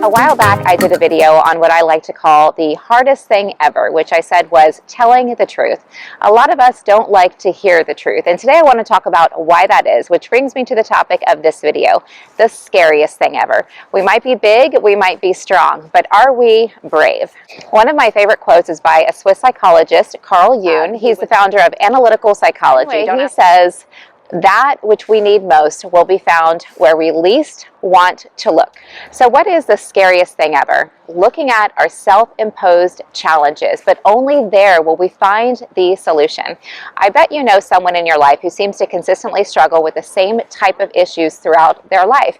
A while back, I did a video on what I like to call the hardest thing ever, which I said was telling the truth. A lot of us don't like to hear the truth, and today I want to talk about why that is, which brings me to the topic of this video, the scariest thing ever. We might be big, we might be strong, but are we brave? One of my favorite quotes is by a Swiss psychologist, Carl Jung. He's the founder of analytical psychology. He says, "That which we need most will be found where we least want to look." So what is the scariest thing ever? Looking at our self-imposed challenges, but only there will we find the solution. I bet you know someone in your life who seems to consistently struggle with the same type of issues throughout their life.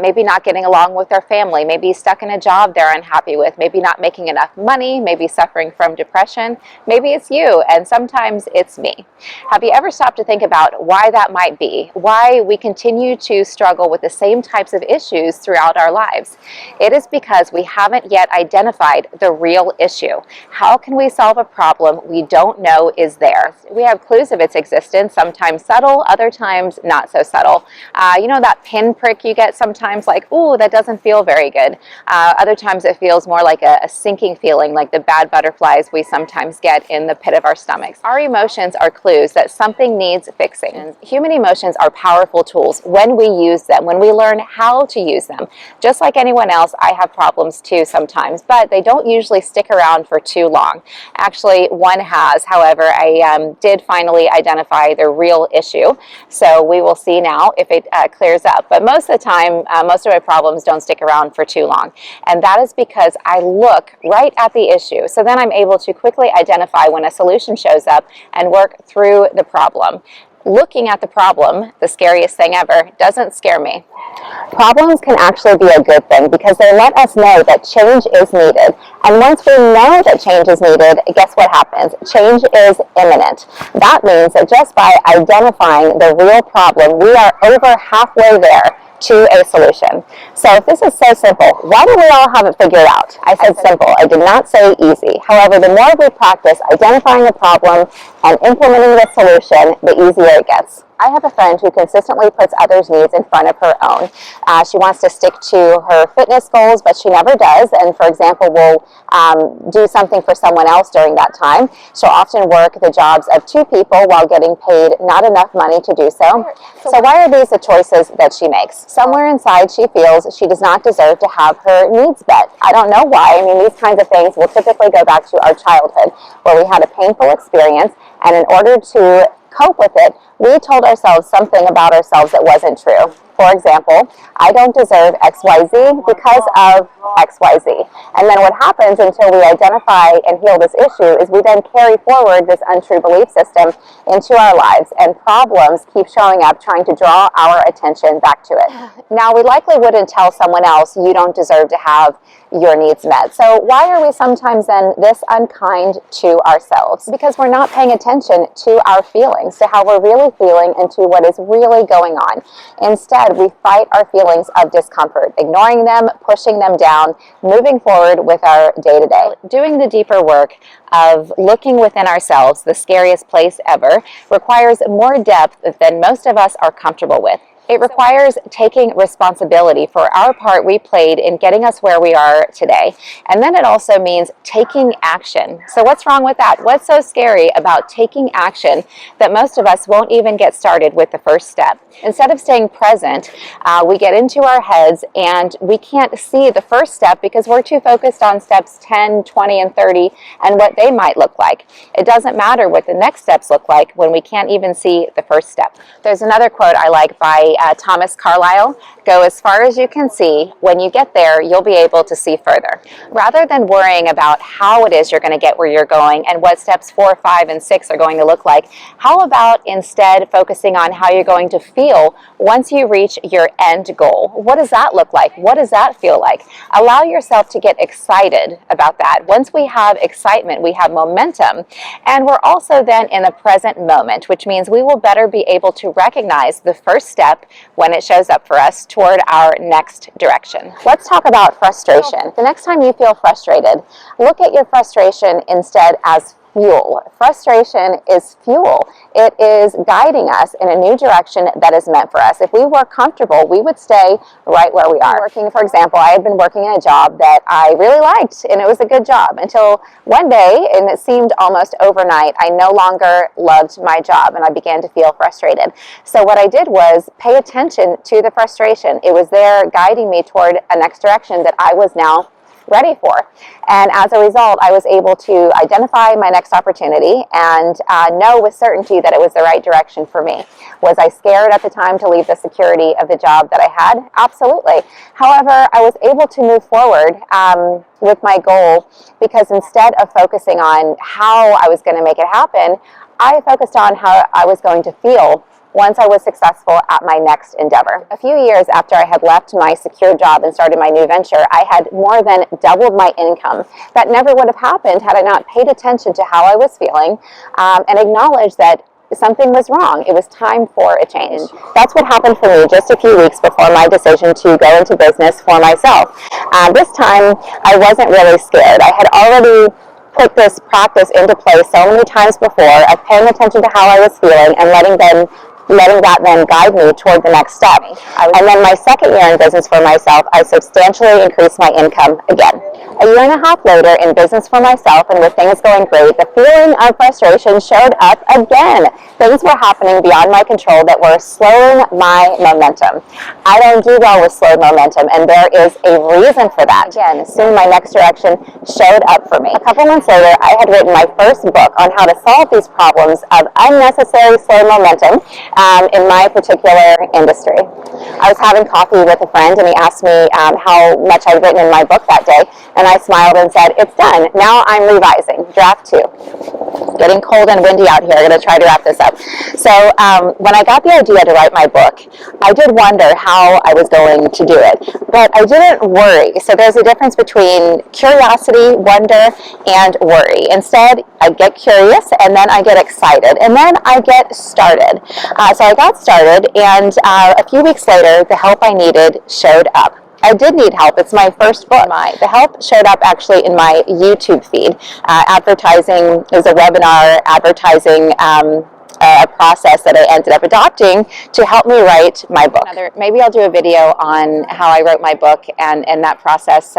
Maybe not getting along with their family, maybe stuck in a job they're unhappy with, maybe not making enough money, maybe suffering from depression. Maybe it's you, and sometimes it's me. Have you ever stopped to think about why that might be? Why we continue to struggle with the same types of issues throughout our lives? It is because we haven't yet identified the real issue. How can we solve a problem we don't know is there? We have clues of its existence, sometimes subtle, other times not so subtle. You know that pinprick you get sometimes, like, ooh, that doesn't feel very good. Other times it feels more like a sinking feeling, like the bad butterflies we sometimes get in the pit of our stomachs. Our emotions are clues that something needs fixing. Human emotions are powerful tools when we use them, when we learn how to use them. Just like anyone else, I have problems too sometimes, but they don't usually stick around for too long. Actually, one has. However, I did finally identify the real issue, so we will see now if it clears up. But most of the time, most of my problems don't stick around for too long, and that is because I look right at the issue. So then I'm able to quickly identify when a solution shows up and work through the problem. Looking at the problem, the scariest thing ever, doesn't scare me. Problems can actually be a good thing because they let us know that change is needed. And once we know that change is needed, guess what happens? Change is imminent. That means that just by identifying the real problem, we are over halfway there to a solution. So if this is so simple, why do we all have it figured out? I said simple. I did not say easy. However, the more we practice identifying the problem and implementing the solution, the easier it gets. I have a friend who consistently puts others' needs in front of her own. She wants to stick to her fitness goals, but she never does. And for example, will do something for someone else during that time. She'll often work the jobs of two people while getting paid not enough money to do so. So why are these the choices that she makes? Somewhere inside she feels she does not deserve to have her needs met. I don't know why. I mean, these kinds of things will typically go back to our childhood where we had a painful experience, and in order to cope with it, we told ourselves something about ourselves that wasn't true. For example, I don't deserve XYZ because of XYZ. And then what happens until we identify and heal this issue is we then carry forward this untrue belief system into our lives, and problems keep showing up trying to draw our attention back to it. Now, we likely wouldn't tell someone else, you don't deserve to have your needs met. So why are we sometimes then this unkind to ourselves? Because we're not paying attention to our feelings, to how we're really feeling, and to what is really going on. Instead, we fight our feelings of discomfort, ignoring them, pushing them down, moving forward with our day-to-day. Doing the deeper work of looking within ourselves, the scariest place ever, requires more depth than most of us are comfortable with. It requires taking responsibility for our part we played in getting us where we are today. And then it also means taking action. So what's wrong with that? What's so scary about taking action that most of us won't even get started with the first step? Instead of staying present, we get into our heads and we can't see the first step because we're too focused on steps 10, 20, and 30 and what they might look like. It doesn't matter what the next steps look like when we can't even see the first step. There's another quote I like by Thomas Carlyle: "Go as far as you can see. When you get there, you'll be able to see further." Rather than worrying about how it is you're going to get where you're going and what steps 4, 5, and 6 are going to look like, how about instead focusing on how you're going to feel once you reach your end goal? What does that look like? What does that feel like? Allow yourself to get excited about that. Once we have excitement, we have momentum, and we're also then in the present moment, which means we will better be able to recognize the first step when it shows up for us toward our next direction. Let's talk about frustration. The next time you feel frustrated, look at your frustration instead as fuel. Frustration is fuel. It is guiding us in a new direction that is meant for us. If we were comfortable, we would stay right where we are. For example, I had been working in a job that I really liked, and it was a good job until one day, and it seemed almost overnight, I no longer loved my job and I began to feel frustrated. So what I did was pay attention to the frustration. It was there guiding me toward a next direction that I was now ready for. And as a result, I was able to identify my next opportunity and know with certainty that it was the right direction for me. Was I scared at the time to leave the security of the job that I had? Absolutely. However, I was able to move forward with my goal because instead of focusing on how I was going to make it happen, I focused on how I was going to feel once I was successful at my next endeavor. A few years after I had left my secure job and started my new venture, I had more than doubled my income. That never would have happened had I not paid attention to how I was feeling and acknowledged that something was wrong. It was time for a change. That's what happened for me just a few weeks before my decision to go into business for myself. This time, I wasn't really scared. I had already put this practice into place so many times before of paying attention to how I was feeling and letting that then guide me toward the next step. And then my second year in business for myself, I substantially increased my income again. A year and a half later in business for myself and with things going great, the feeling of frustration showed up again. Things were happening beyond my control that were slowing my momentum. I don't do well with slow momentum, and there is a reason for that. Again, soon my next direction showed up for me. A couple months later, I had written my first book on how to solve these problems of unnecessary slow momentum in my particular industry. I was having coffee with a friend, and he asked me how much I'd written in my book that day, and I smiled and said, "It's done. Now I'm revising. Draft 2. Getting cold and windy out here. I'm going to try to wrap this up. So when I got the idea to write my book, I did wonder how I was going to do it, but I didn't worry. So there's a difference between curiosity, wonder, and worry. Instead, I get curious, and then I get excited, and then I get started. So I got started, and a few weeks later, the help I needed showed up. I did need help. It's my first book. The help showed up actually in my YouTube feed. Advertising, it was a webinar advertising a process that I ended up adopting to help me write my book. Maybe I'll do a video on how I wrote my book and that process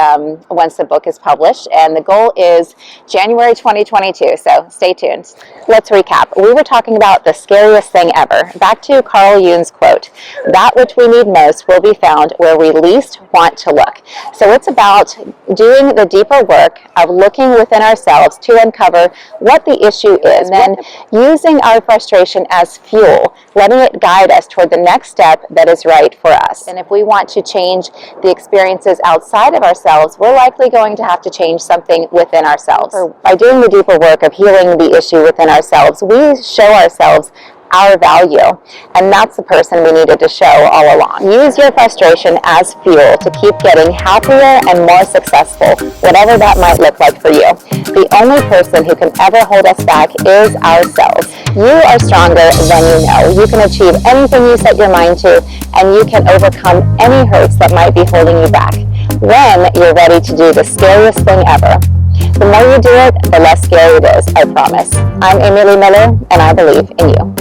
once the book is published. And the goal is January 2022, so stay tuned. Let's recap. We were talking about the scariest thing ever. Back to Carl Jung's quote, "That which we need most will be found where we least want to look." So it's about doing the deeper work of looking within ourselves to uncover what the issue is, and then using our frustration as fuel, letting it guide us toward the next step that is right for us. And if we want to change the experiences outside of ourselves, we're likely going to have to change something within ourselves. By doing the deeper work of healing the issue within ourselves, we show ourselves our value, and that's the person we needed to show all along. Use your frustration as fuel to keep getting happier and more successful, whatever that might look like for you. The only person who can ever hold us back is ourselves. You are stronger than you know. You can achieve anything you set your mind to, and you can overcome any hurts that might be holding you back when you're ready to do the scariest thing ever. The more you do it, the less scary it is, I promise. I'm Emily Miller, and I believe in you.